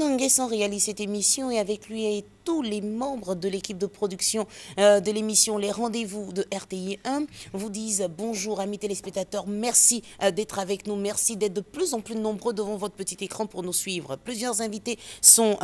Nguessan réalise cette émission et avec lui et tous les membres de l'équipe de production de l'émission Les Rendez-vous de RTI 1 vous disent bonjour amis téléspectateurs, merci d'être avec nous, merci d'être de plus en plus nombreux devant votre petit écran pour nous suivre. Plusieurs invités sont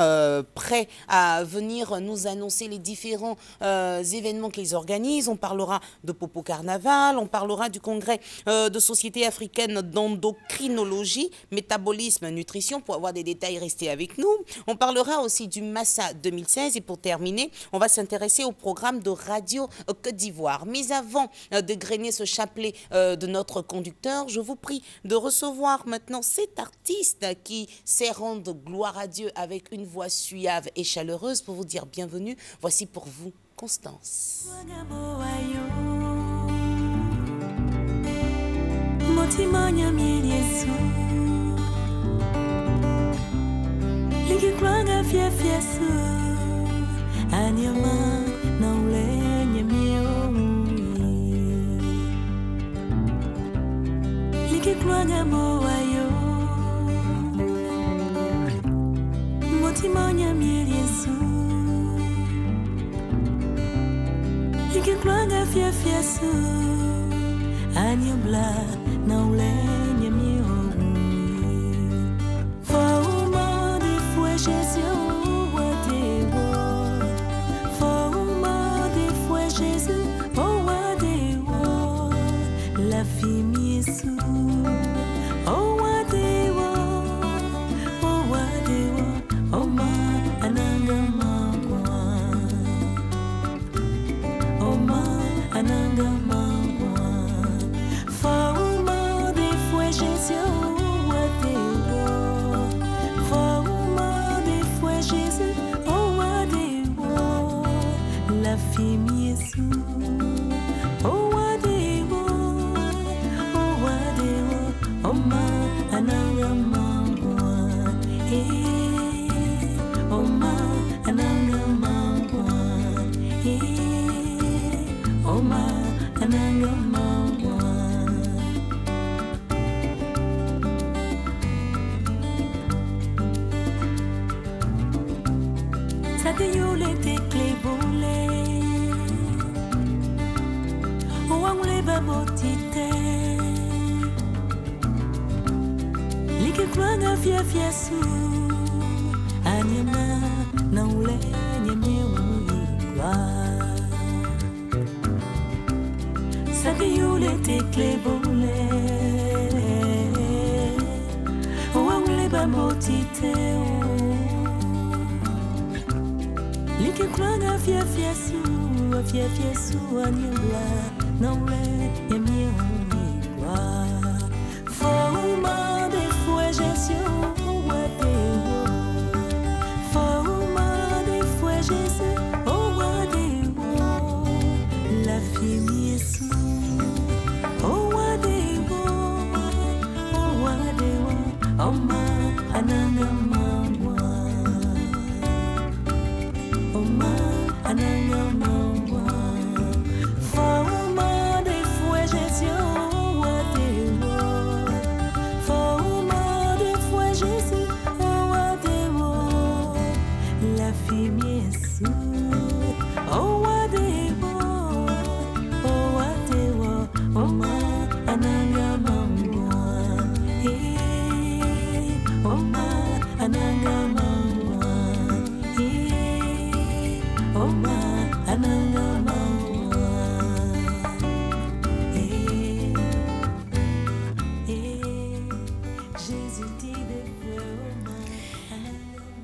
prêts à venir nous annoncer les différents événements qu'ils organisent. On parlera de Popo Carnaval, on parlera du congrès de Société africaine d'endocrinologie, métabolisme, nutrition. Pour avoir des détails, restez avec nous. On parlera aussi du Massa 2016 et pour terminer, on va s'intéresser au programme de Radio Côte d'Ivoire. Mais avant de grainer ce chapelet de notre conducteur, je vous prie de recevoir maintenant cet artiste qui sait rendre gloire à Dieu avec une voix suave et chaleureuse pour vous dire bienvenue. Voici pour vous Constance. Anyama na ulenye likikwanga moyo motimanya Yesu likikwanga fiesu anyabla na ulenye Fauma de foi Jésus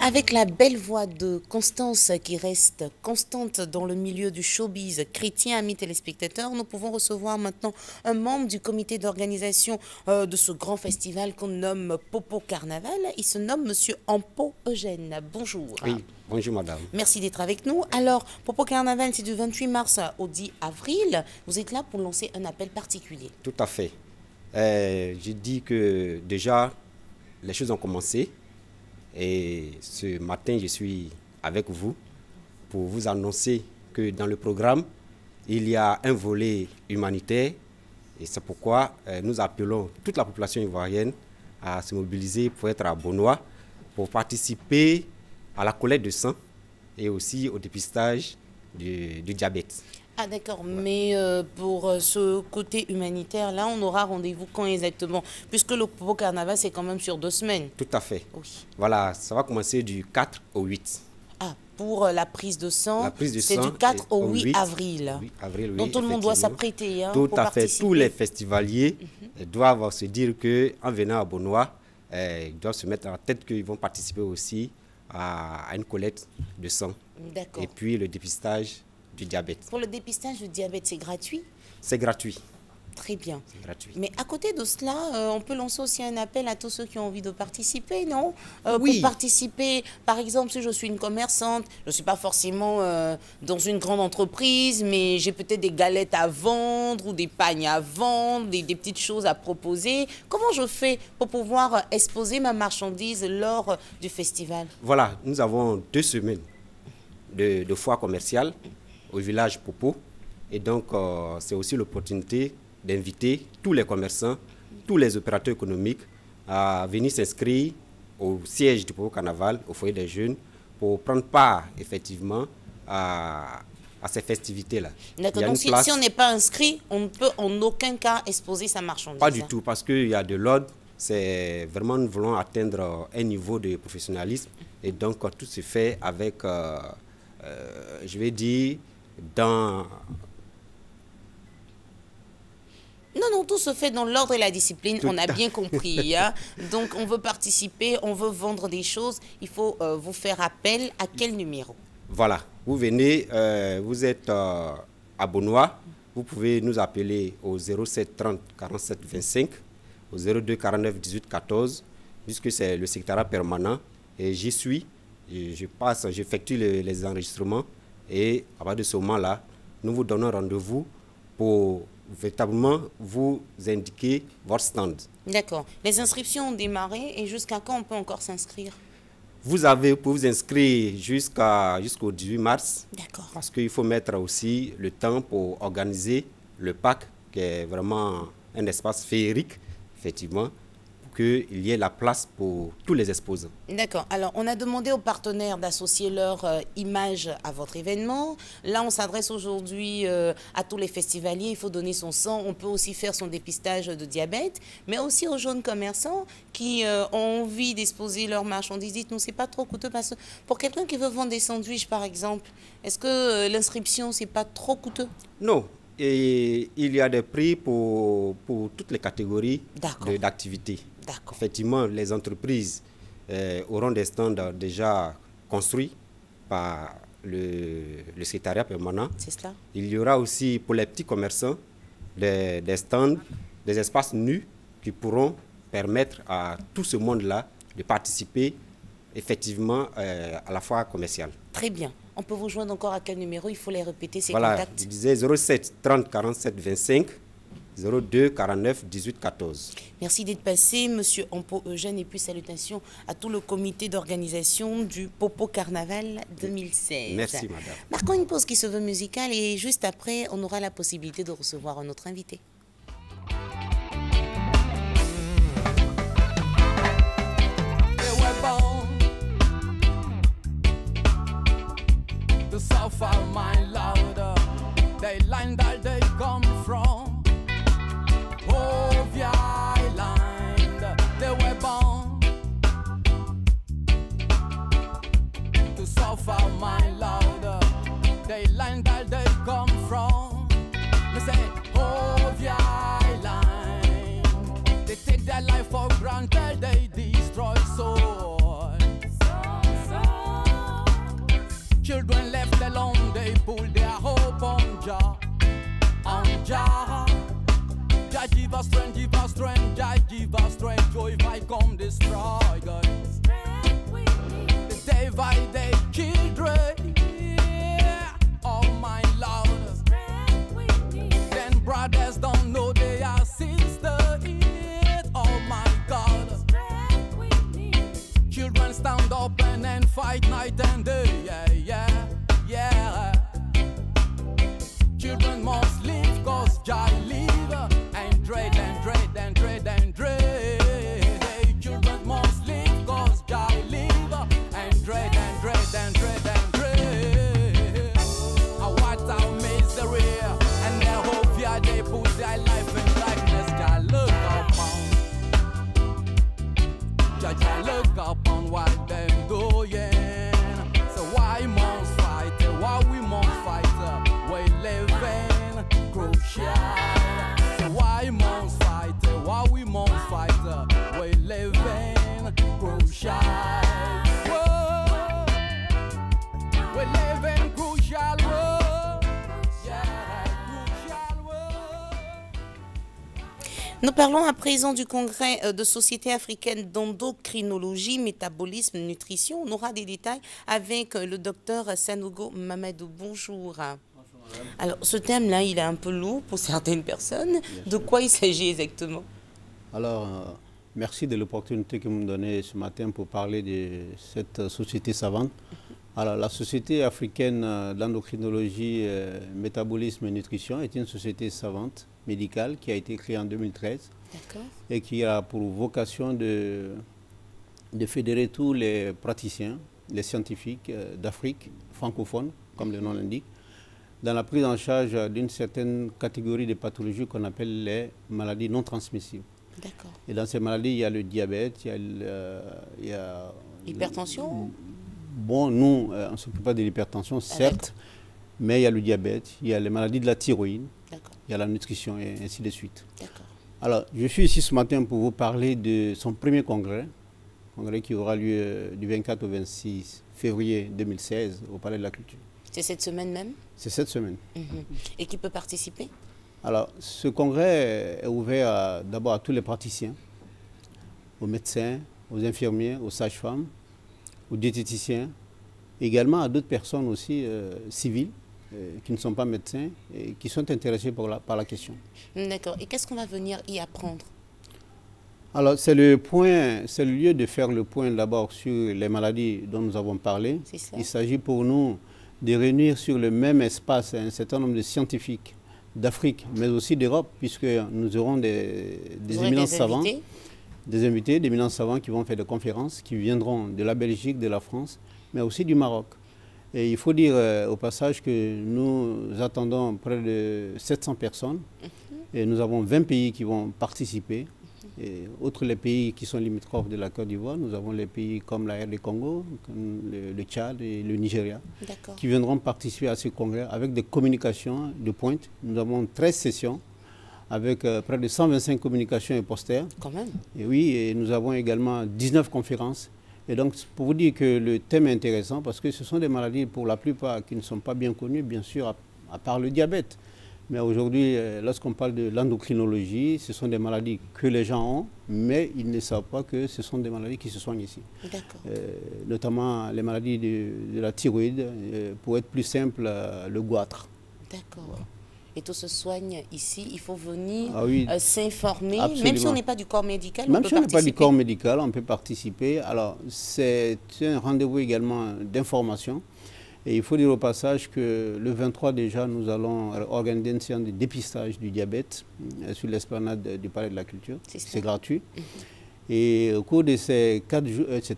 Avec la belle voix de Constance qui reste constante dans le milieu du showbiz chrétien, amis téléspectateurs, nous pouvons recevoir maintenant un membre du comité d'organisation de ce grand festival qu'on nomme Popo Carnaval. Il se nomme Monsieur Ampo Eugène. Bonjour. Oui, bonjour madame. Merci d'être avec nous. Alors, Popo Carnaval, c'est du 28 mars au 10 avril. Vous êtes là pour lancer un appel particulier. Tout à fait. Je dis que déjà, les choses ont commencé. Et ce matin, je suis avec vous pour vous annoncer que dans le programme, il y a un volet humanitaire. Et c'est pourquoi nous appelons toute la population ivoirienne à se mobiliser pour être à Bonois pour participer à la collecte de sang et aussi au dépistage du diabète. Ah d'accord, mais pour ce côté humanitaire, là, on aura rendez-vous quand exactement? Puisque le Popo Carnaval, c'est quand même sur 2 semaines. Tout à fait. Oui. Voilà, ça va commencer du 4 au 8. Ah, pour la prise de sang, La prise de c'est sang du 4 est au 8 avril. 8 avril, oui, Donc tout le monde doit effectivement. s'apprêter Tout pour à fait. participer. Tous les festivaliers doivent se dire qu'en venant à Beaunois, ils doivent se mettre en tête qu'ils vont participer aussi à une collecte de sang. D'accord. Et puis le dépistage du diabète. Pour le dépistage du diabète, c'est gratuit? C'est gratuit. Très bien. C'est gratuit. Mais à côté de cela, on peut lancer aussi un appel à tous ceux qui ont envie de participer, non? Oui. Pour participer, par exemple, si je suis une commerçante, je ne suis pas forcément dans une grande entreprise, mais j'ai peut-être des galettes à vendre ou des pagnes à vendre, des petites choses à proposer. Comment je fais pour pouvoir exposer ma marchandise lors du festival? Voilà, nous avons 2 semaines de foire commerciale au village Popo. Et donc, c'est aussi l'opportunité d'inviter tous les commerçants, tous les opérateurs économiques à venir s'inscrire au siège du Popo Carnaval, au foyer des jeunes, pour prendre part effectivement à ces festivités-là. D'accord, Il y a donc une place- si on n'est pas inscrit, on ne peut en aucun cas exposer sa marchandise. Pas du tout, parce qu'il y a de l'ordre. C'est vraiment, nous voulons atteindre un niveau de professionnalisme. Et donc, tout se fait avec, je vais dire, dans... Non, tout se fait dans l'ordre et la discipline, on a bien compris. Hein. Donc, on veut participer, on veut vendre des choses. Il faut vous faire appel à quel numéro? Voilà, vous venez, vous êtes à Beaunois, vous pouvez nous appeler au 07 30 47 25, au 02 49 18 14, puisque c'est le secrétariat permanent. Et j'y suis, je passe, j'effectue les enregistrements. Et à partir de ce moment-là, nous vous donnons rendez-vous pour véritablement vous indiquer votre stand. D'accord. Les inscriptions ont démarré et jusqu'à quand on peut encore s'inscrire? Vous pouvez vous inscrire jusqu'au 18 mars. D'accord. Parce qu'il faut mettre aussi le temps pour organiser le parc, qui est vraiment un espace féerique, effectivement, pour qu'il y ait la place pour tous les exposants. D'accord. Alors, on a demandé aux partenaires d'associer leur image à votre événement. Là, on s'adresse aujourd'hui à tous les festivaliers. Il faut donner son sang. On peut aussi faire son dépistage de diabète, mais aussi aux jeunes commerçants qui ont envie d'exposer leurs marchandises. Dites-nous, c'est pas trop coûteux parce que pour quelqu'un qui veut vendre des sandwichs, par exemple, est-ce que l'inscription, c'est pas trop coûteux? Non. Et il y a des prix pour toutes les catégories D'accord. d'activités. D'accord. Effectivement, les entreprises auront des stands déjà construits par le secrétariat permanent. C'est cela? Il y aura aussi pour les petits commerçants des stands, des espaces nus qui pourront permettre à tout ce monde-là de participer effectivement à la foire commerciale. Très bien. On peut vous joindre encore à quel numéro? Il faut les répéter, ces Voilà, contacts. je disais 07 30 47 25, 02 49 18 14. Merci d'être passé, Monsieur Ampo Eugène, et puis salutations à tout le comité d'organisation du Popo Carnaval 2016. Merci, madame. Marquons une pause qui se veut musicale et juste après, on aura la possibilité de recevoir un autre invité. They were born to suffer, my Lord. They land that they come from. Ovia Island. They were born to suffer, my Lord. They land that they come from. They say, Ovia Island. They take their life for granted, they destroy souls. Children left alone, they pull their hope on Jah, on Jah. Jah give us strength, Jah give us strength. Joy by come destroy God. The day by day children, oh my Lord. Then brothers don't know they are sisters, oh my God. Children stand up and fight night and day, yeah, yeah, yeah. Children must live cause Jah live, and dread and dread and dread and dread. Hey, children must live cause Jah live. Nous parlons à présent du congrès de Société africaine d'endocrinologie, métabolisme, nutrition. On aura des détails avec le docteur Sanogo Mamadou. Bonjour. Alors, ce thème-là, il est un peu lourd pour certaines personnes. De quoi il s'agit exactement? Alors, merci de l'opportunité que vous me donnez ce matin pour parler de cette société savante. Alors, la Société africaine d'endocrinologie, métabolisme et nutrition est une société savante médicale qui a été créée en 2013 et qui a pour vocation de fédérer tous les praticiens, les scientifiques d'Afrique francophone, comme le nom l'indique, dans la prise en charge d'une certaine catégorie de pathologies qu'on appelle les maladies non transmissibles. Et dans ces maladies, il y a le diabète, il y a l'hypertension. Bon, nous, on ne s'occupe pas de l'hypertension, certes, mais il y a le diabète, il y a les maladies de la thyroïde, il y a la nutrition et ainsi de suite. Alors, je suis ici ce matin pour vous parler de son premier congrès qui aura lieu du 24 au 26 février 2016 au Palais de la Culture. C'est cette semaine même? C'est cette semaine. Et qui peut participer? Alors, ce congrès est ouvert d'abord à tous les praticiens, aux médecins, aux infirmiers, aux sages-femmes, aux diététiciens, également à d'autres personnes aussi civiles qui ne sont pas médecins et qui sont intéressés par la question. D'accord. Et qu'est-ce qu'on va venir y apprendre? Alors, c'est le lieu de faire le point d'abord sur les maladies dont nous avons parlé. Il s'agit pour nous de réunir sur le même espace un certain nombre de scientifiques d'Afrique, mais aussi d'Europe, puisque nous aurons des éminents savants, des invités, d'éminents savants qui vont faire des conférences, qui viendront de la Belgique, de la France, mais aussi du Maroc. Et il faut dire au passage que nous attendons près de 700 personnes, et nous avons 20 pays qui vont participer. Et outre les pays qui sont limitrophes de la Côte d'Ivoire, nous avons les pays comme la RD Congo, le Tchad et le Nigeria, qui viendront participer à ce congrès avec des communications de pointe. Nous avons 13 sessions avec près de 125 communications et posters. Quand même. Et oui, et nous avons également 19 conférences. Et donc, pour vous dire que le thème est intéressant, parce que ce sont des maladies pour la plupart qui ne sont pas bien connues, bien sûr, à part le diabète. Mais aujourd'hui, lorsqu'on parle de l'endocrinologie, ce sont des maladies que les gens ont, mais ils ne savent pas que ce sont des maladies qui se soignent ici. Notamment les maladies de la thyroïde, pour être plus simple, le goitre. D'accord. Et tout se soigne ici, il faut venir s'informer, Absolument. même si on n'est pas du corps médical, même si on n'est pas du corps médical, on peut participer. Alors, c'est un rendez-vous également d'information. Et il faut dire au passage que le 23 déjà, nous allons organiser une séance de dépistage du diabète sur l'esplanade du Palais de la Culture. C'est gratuit. Et au cours de ces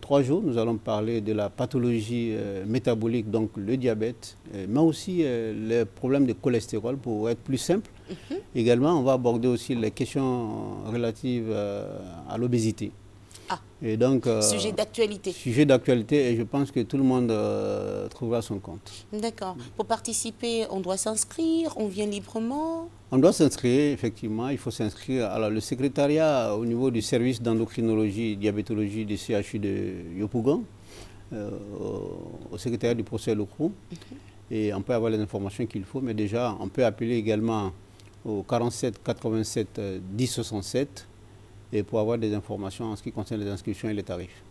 3 jours, nous allons parler de la pathologie métabolique, donc le diabète, mais aussi les problèmes de cholestérol, pour être plus simple. Également, on va aborder aussi les questions relatives à l'obésité. Et donc, sujet d'actualité. Sujet d'actualité, et je pense que tout le monde trouvera son compte. D'accord. Pour participer, on doit s'inscrire, on vient librement? On doit s'inscrire, effectivement, il faut s'inscrire. Alors, le secrétariat au niveau du service d'endocrinologie et diabétologie du CHU de Yopougon, au secrétariat du professeur Lecroux, et on peut avoir les informations qu'il faut, mais déjà, on peut appeler également au 47 87 10 67, et pour avoir des informations en ce qui concerne les inscriptions et les tarifs.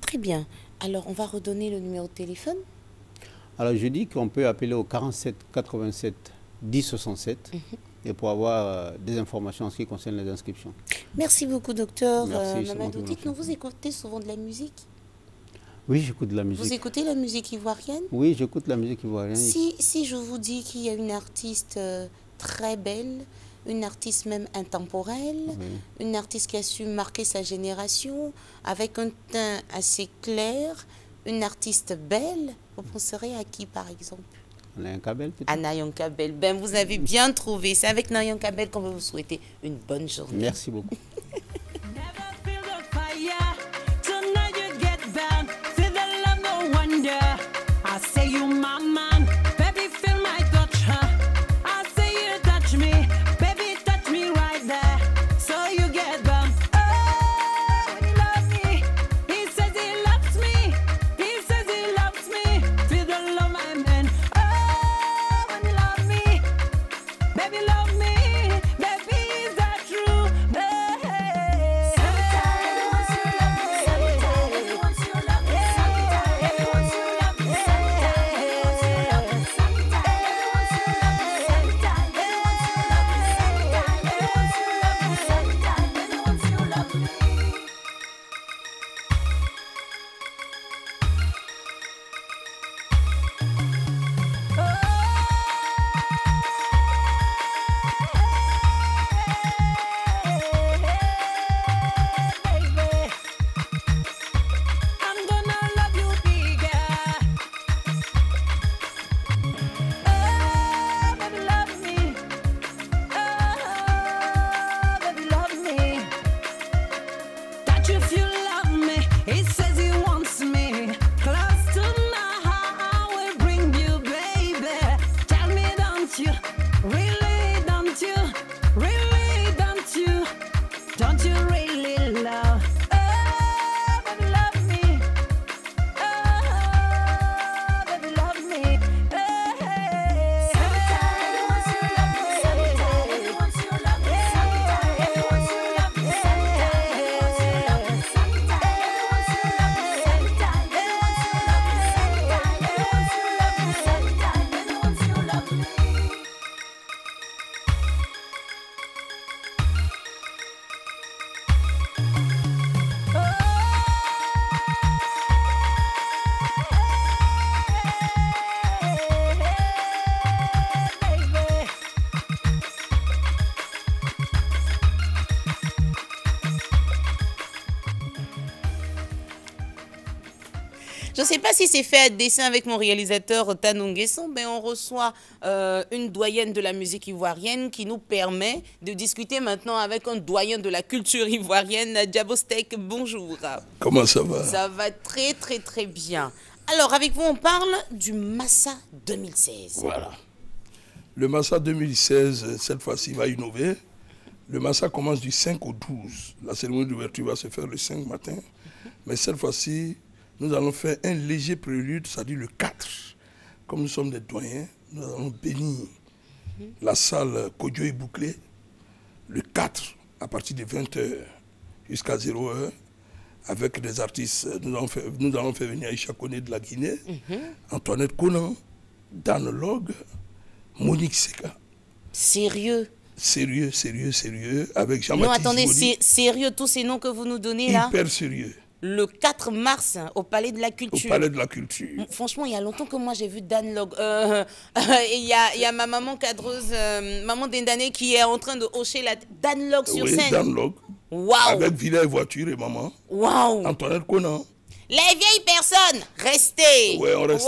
Très bien. Alors, on va redonner le numéro de téléphone. Alors, je dis qu'on peut appeler au 47 87 10 67 et pour avoir des informations en ce qui concerne les inscriptions. Merci beaucoup, docteur Mamadou. Dites-nous, vous écoutez souvent de la musique? Oui, j'écoute de la musique. Vous écoutez la musique ivoirienne? Oui, j'écoute la musique ivoirienne. Si je vous dis qu'il y a une artiste très belle, une artiste même intemporelle, une artiste qui a su marquer sa génération, avec un teint assez clair, une artiste belle, vous penserez à qui par exemple? Nayanka Bell, peut-être? À Nayanka Bell. Ben, vous avez bien trouvé. C'est avec Nayanka Bell qu'on va vous souhaiter une bonne journée. Merci beaucoup. Baby, love me, baby, is that true? Je ne sais pas si c'est fait à dessein avec mon réalisateur Tanou Nguesson, mais on reçoit une doyenne de la musique ivoirienne qui nous permet de discuter maintenant avec un doyen de la culture ivoirienne, Djabostek. Bonjour. Comment ça va? Ça va très très très bien. Alors avec vous on parle du Massa 2016. Voilà. Le Massa 2016, cette fois-ci, va innover. Le Massa commence du 5 au 12. La cérémonie d'ouverture va se faire le 5 matin. Mais cette fois-ci, nous allons faire un léger prélude, c'est-à-dire le 4. Comme nous sommes des doyens, nous allons bénir la salle Kodjo et Bouclé le 4 à partir de 20h jusqu'à 0h avec des artistes. Nous allons faire venir Aïcha Koné de la Guinée, Antoinette Conan, Dan Log, Monique Seka. Sérieux? Sérieux, sérieux, sérieux. Avec Jean-Baptiste. Non, attendez, Zibodi. c'est sérieux tous ces noms que vous nous donnez là? Hyper sérieux. Le 4 mars au Palais de la Culture. Au Palais de la Culture. Franchement, il y a longtemps que moi j'ai vu Dan Log. Il y a ma maman cadreuse, maman d'Indané, qui est en train de hocher la Dan Log sur scène. Dan Log. Waouh. Avec Villers Voiture et maman. Waouh. Antoinette Conan. Les vieilles personnes, restez. Ouais, on reste.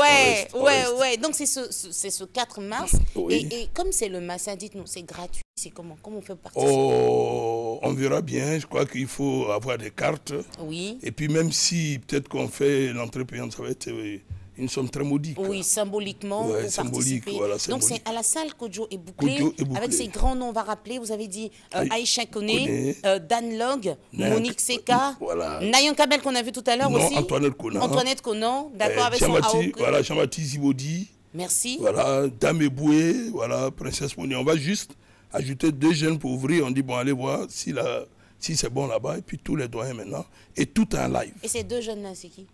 Ouais. Donc c'est ce 4 mars. Oui. Et comme c'est le Massa, dites-nous, c'est gratuit. C'est comment on fait participer? Oh, on verra bien. Je crois qu'il faut avoir des cartes. Oui. Et puis même si peut-être qu'on fait l'entrée payante, ça va être une somme très modique. Oui, symboliquement. Ouais, pour symbolique, participer. voilà, Donc symbolique. c'est à la salle Kodjo et Bouclé, avec ces grands noms, on va rappeler. Vous avez dit Aïcha Koné, Dan Log, Monique Seka, voilà. Nayon Kabel qu'on a vu tout à l'heure aussi. Antoinette Conan. Antoinette Conan, d'accord, avec son AOK. Voilà, Jean-Baptiste Zibodi. Merci. Voilà, Dame Eboué, voilà, Princesse Mouni. On va juste ajouter 2 jeunes pour ouvrir. On dit, bon, allez voir si c'est bon là-bas. Et puis tous les doyens maintenant. Et tout en live. Et ces 2 jeunes-là, c'est qui?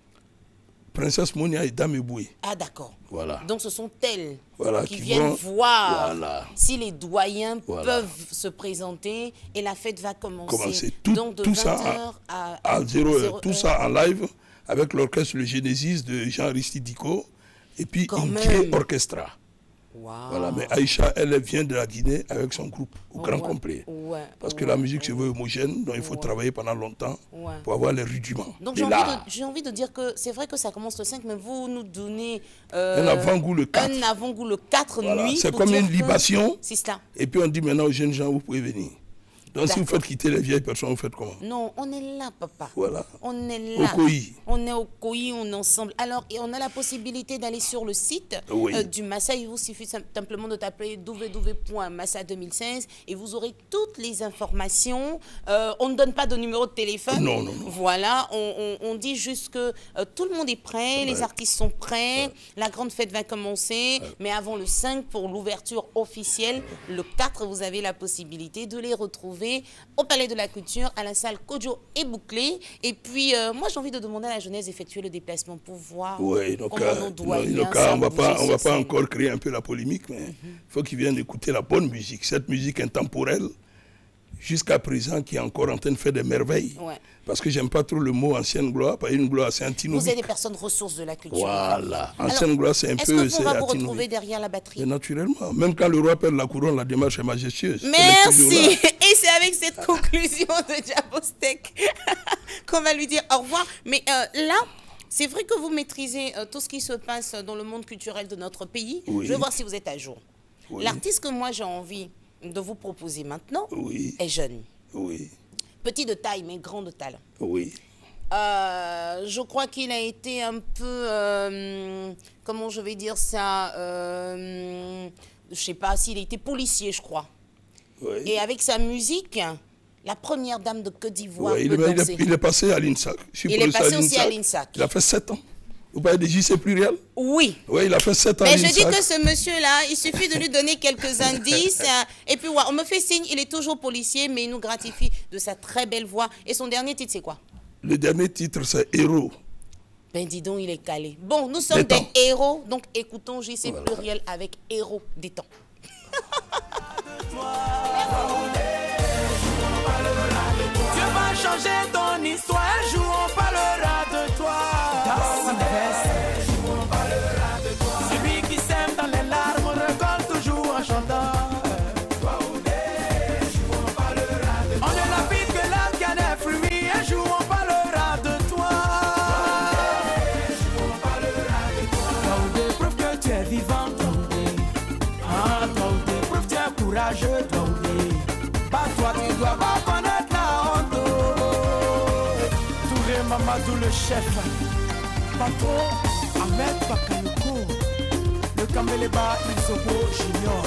Princesse Monia et Dame Eboué. Ah, d'accord. Voilà. Donc ce sont elles qui viennent viennent voir si les doyens peuvent se présenter et la fête va commencer. Donc de 20h à 0h. Tout ça en live avec l'orchestre Le Genesis de Jean-Aristide Dicot et puis Inké Orchestra. Wow. Voilà, mais Aïcha, elle vient de la Guinée avec son groupe au grand complet. Parce que la musique se veut homogène, donc il faut travailler pendant longtemps pour avoir les rudiments. Donc j'ai envie de dire que c'est vrai que ça commence le 5, mais vous nous donnez un avant-goût le 4. Un avant-goût le 4 nuit. C'est comme une libation. C'est ça. Et puis on dit maintenant aux jeunes gens, vous pouvez venir. Donc si vous faites quitter les vieilles personnes, vous faites comment? Non, on est là, papa. Voilà. On est là. Au COI. On est au COI, on est ensemble. Alors, et on a la possibilité d'aller sur le site du Massa. Il vous suffit simplement de taper www.massa2016 et vous aurez toutes les informations. On ne donne pas de numéro de téléphone. Non. Voilà, on dit juste que tout le monde est prêt, les artistes sont prêts, la grande fête va commencer, mais avant le 5, pour l'ouverture officielle, le 4, vous avez la possibilité de les retrouver au Palais de la Culture, à la salle Kodjo et Bouclé. Et puis, moi, j'ai envie de demander à la jeunesse d'effectuer le déplacement pour voir comment nos doyens on va pas encore créer un peu la polémique, mais il faut qu'ils viennent écouter la bonne musique, cette musique intemporelle, jusqu'à présent, qui est encore en train de faire des merveilles. Parce que j'aime pas trop le mot ancienne gloire, pas une gloire, c'est antinomique. Vous êtes des personnes ressources de la culture. Voilà. Ancienne gloire, c'est un peu... Est-ce qu'on va vous retrouver derrière la batterie? Mais naturellement. Même quand le roi perd la couronne, la démarche est majestueuse. Merci. Et c'est avec cette conclusion de Djabostek qu'on va lui dire au revoir. Mais là... C'est vrai que vous maîtrisez tout ce qui se passe dans le monde culturel de notre pays. Je veux voir si vous êtes à jour. L'artiste que moi j'ai envie de vous proposer maintenant est jeune. Petit de taille, mais grand de talent. Je crois qu'il a été un peu, comment je vais dire ça, je sais pas s'il a été policier, je crois. Et avec sa musique, la première dame de Côte d'Ivoire peut danser. Il est passé à l'INSAC. Il est passé aussi à l'INSAC. Il a fait 7 ans. Vous parlez de JC Pluriel? Oui. Oui, il a fait 7 ans. Mais je dis que ce monsieur-là, il suffit de lui donner quelques indices. Et puis, on me fait signe, il est toujours policier, mais il nous gratifie de sa très belle voix. Et son dernier titre, c'est quoi? Le dernier titre, c'est Héros. Ben dis donc, il est calé. Bon, nous sommes des héros, donc écoutons JC Pluriel avec Héros des temps. Dieu va changer ton histoire, un jour on parlera de toi. Celui qui sème dans les larmes récolte toujours en chantant. On ne lapide que l'âme qui a des fruits, un jour on parlera de toi. là je dois oublier. Pas toi, tu dois pas connaître la honte. Touré Mamadou le chef, Patron Ahmed Bakayoko, le Kambeleba Isobo Junior.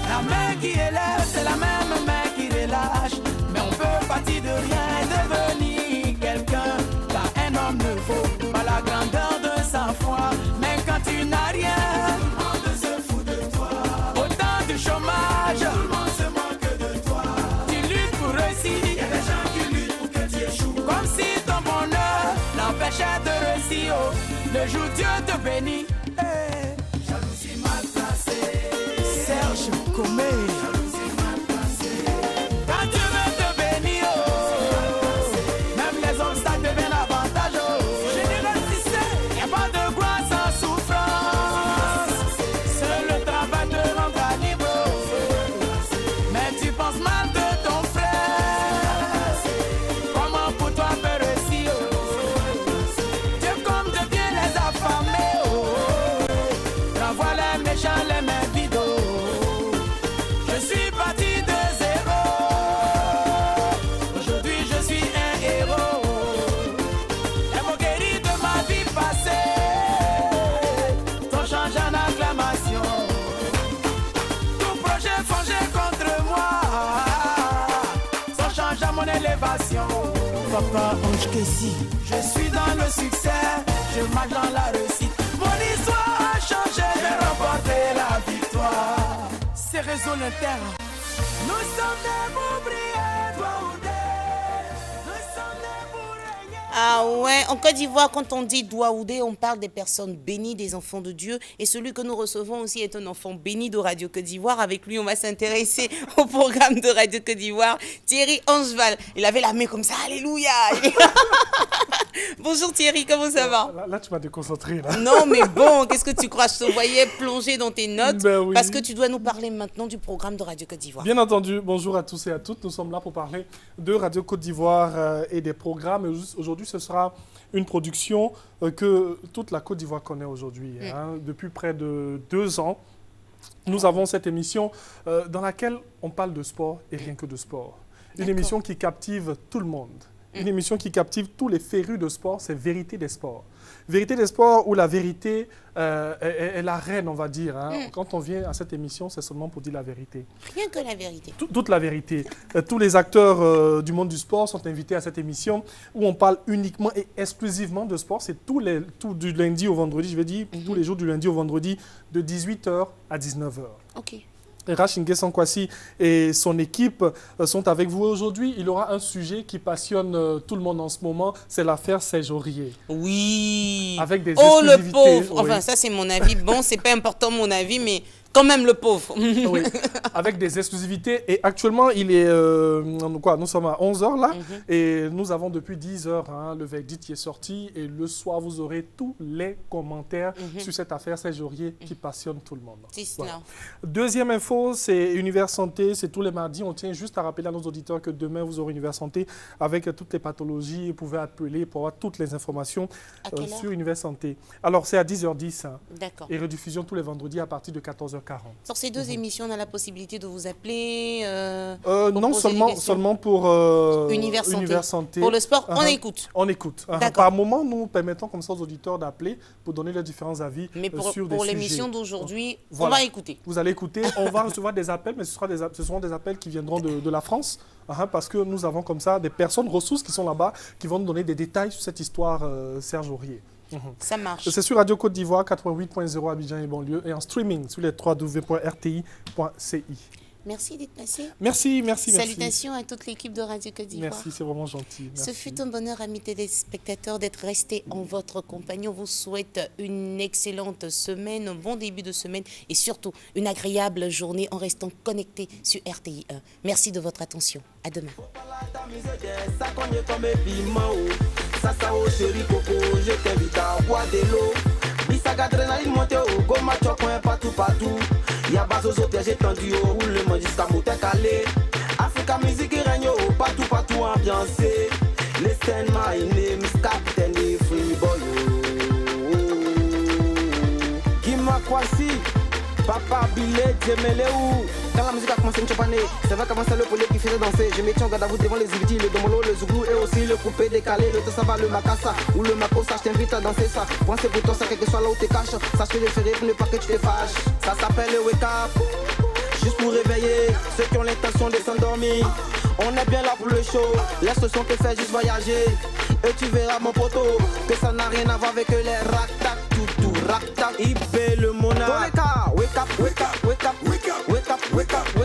La main qui élève, c'est la même main qui relâche. Mais on peut partir de rien et devenir quelqu'un. Car un homme ne vaut pas la grandeur de sa foi. Mais quand tu n'as rien, tout le monde se fout de toi. Au temps du chômage, tout le monde se moque de toi. Tu luttes pour réussir, il y a des gens qui luttent pour que tu échoues. Comme si ton bonheur l'empêchait de réussir. Le jour Dieu te bénit. Hey. Jalousie mal placée. Serge Comé. Jalousie mal placée. Quand tu veux te bénir, même les obstacles deviennent avantages. Général Cissé, il n'y a pas de gloire sans souffrance. Seul le travail te rendra libre. Mais tu penses mal de ton frère. Comment pour toi faire réussir? Dieu comme de bien les affamés. Renvoie les méchants, les mains vides. Je suis parti de zéro. Aujourd'hui je suis un héros. Les mots guéris de ma vie passée sont changés en acclamation. Tout projet forgé contre moi sont changés en mon élévation. Papa Ange Kessi, je suis dans le succès, je marche dans la réussite. Mon histoire a changé, j'ai remporté la victoire. C'est Réseau Inter. Nous sommes des pour briller, toi ou des. Nous sommes des pour régner. Ah ouais, en Côte d'Ivoire, quand on dit Douaoudé, on parle des personnes bénies, des enfants de Dieu. Et celui que nous recevons aussi est un enfant béni de Radio Côte d'Ivoire. Avec lui, on va s'intéresser au programme de Radio Côte d'Ivoire. Thierry Angeval, il avait la main comme ça, alléluia. Bonjour Thierry, comment ça va? Là, tu m'as déconcentré. Là. Non, mais bon, qu'est-ce que tu crois? Je te voyais plonger dans tes notes. Ben oui. Parce que tu dois nous parler maintenant du programme de Radio Côte d'Ivoire. Bien entendu, bonjour à tous et à toutes. Nous sommes là pour parler de Radio Côte d'Ivoire et des programmes. Aujourd'hui, ce sera une production que toute la Côte d'Ivoire connaît aujourd'hui. Hein. Depuis près de 2 ans, nous avons cette émission dans laquelle on parle de sport et rien que de sport. Une émission qui captive tout le monde. Une émission qui captive tous les férus de sport, c'est Vérité des sports. Vérité des sports où la vérité est la reine, on va dire. Hein. Quand on vient à cette émission, c'est seulement pour dire la vérité. Rien que la vérité. Toute la vérité. Tous les acteurs du monde du sport sont invités à cette émission où on parle uniquement et exclusivement de sport. C'est tout du lundi au vendredi, je vais dire, tous les jours du lundi au vendredi, de 18h à 19h. Ok. Rachingue Sankwasi et son équipe sont avec vous aujourd'hui. Il aura un sujet qui passionne tout le monde en ce moment, c'est l'affaire Serge Aurier. Oui. Avec des oh le exclusivités. pauvre. Enfin, ça c'est mon avis. Bon, c'est pas important mon avis, mais quand même le pauvre. Oui, avec des exclusivités. Et actuellement, il est... nous sommes à 11h là. Et nous avons depuis 10h, le verdict qui est sorti. Et le soir, vous aurez tous les commentaires sur cette affaire Serge Aurier qui passionne tout le monde. C'est cela. Deuxième info, c'est Univers Santé. C'est tous les mardis. On tient juste à rappeler à nos auditeurs que demain, vous aurez Univers Santé avec toutes les pathologies. Vous pouvez appeler pour avoir toutes les informations sur Univers Santé. Alors, c'est à 10h10. D'accord. Et rediffusion tous les vendredis à partir de 14h40. Sur ces 2 émissions, on a la possibilité de vous appeler non, seulement pour Univers Santé. Pour le sport, on écoute. On écoute. Par moment, nous permettons comme ça aux auditeurs d'appeler pour donner leurs différents avis mais sur des sujets. pour l'émission d'aujourd'hui, voilà. On va écouter. Vous allez écouter. On va recevoir des appels, mais ce seront des appels qui viendront de la France. Parce que nous avons comme ça des personnes ressources qui sont là-bas, qui vont nous donner des détails sur cette histoire Serge Aurier. Ça marche. C'est sur Radio Côte d'Ivoire, 88.0 Abidjan et banlieue, et en streaming sur les www.rti.ci. Merci d'être passé. Merci. Salutations à toute l'équipe de Radio Côte d'Ivoire. Merci, c'est vraiment gentil. Merci. Ce fut un bonheur, amis téléspectateurs, d'être restés en votre compagnie. On vous souhaite une excellente semaine, un bon début de semaine et surtout une agréable journée en restant connectés sur RTI 1. Merci de votre attention. À demain. Y'a Bazozo piège tendu au roulement jusqu'à monter calé. Africa musique règne partout ambiancé. Listen my name is Captain Free Boy. Give my quasi, papa. pas Billet, Djemele ou. Quand la musique a commencé, une pané. C'est vrai qu'avant c'est le poulet qui faisait danser. Je m'étais en garde à vous devant les invités, le domolo, le zouglou et aussi le coupé décalé. Le ça va, le macassa ou le makosa. Je t'invite à danser ça. Pensez pour toi, ça, quel que soit là où t'es caches. Sache que j'ai fait pour ne pas que tu te fâches. Ça s'appelle le wake up. Juste pour réveiller ceux qui ont l'intention de s'endormir. On est bien là pour le show. Laisse le son te faire juste voyager. Et tu verras mon poteau que ça n'a rien à voir avec les rack-tac, tout rack-tac. Ibé le monarque. Wake up, wake up, wake up, wake up, wake up, wake up.